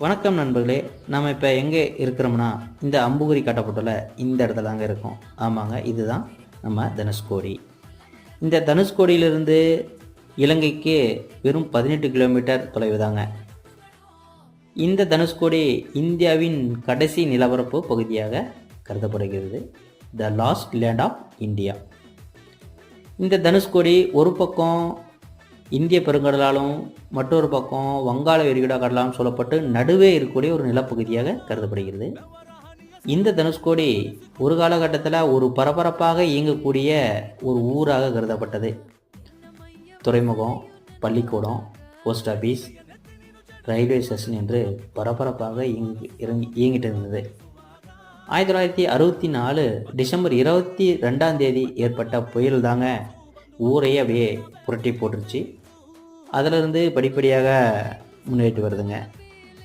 வணக்கம் நண்பர்களே. நாம் இப்போ எங்கே இருக்கிறோம்னா, இந்த அம்புகுறி காட்டப்பட்டுள்ள இந்த இடத்துல தாங்க இருக்கோம். ஆமாங்க, இதுதான் நம்ம தனுஷ்கோடி. இந்த தனுஷ்கோடியிலிருந்து இலங்கைக்கு வெறும் 18 கிலோமீட்டர் தொலைவு தாங்க. இந்த தனுஷ்கோடி இந்தியாவின் கடைசி நிலப்பரப்பு பகுதியாக கருதப்படுகிறது. The last land of India. இந்த தனுஷ்கோடி ஒரு பக்கம் இந்திய பெருங்கடலாலும் மற்றொரு பக்கம் வங்காள விரிகுடா கடலாலும் சொல்லப்பட்டு நடுவே இருக்கக்கூடிய ஒரு நிலப்பகுதியாக கருதப்படுகிறது. இந்த தனுஷ்கோடி ஒரு காலகட்டத்தில் ஒரு பரபரப்பாக இயங்கக்கூடிய ஒரு ஊராக கருதப்பட்டது. துறைமுகம், பள்ளிக்கூடம், போஸ்ட் ஆஃபீஸ், ரயில்வே ஸ்டேஷன் என்று பரபரப்பாக இயங்கிட்டு இருந்தது. 1964 டிசம்பர் 22 ஏற்பட்ட புயல் தாங்க ஊரையே அப்படியே புரட்டி போட்டுருச்சு. அதிலிருந்து படிப்படியாக முன்னேறிட்டு வருதுங்க.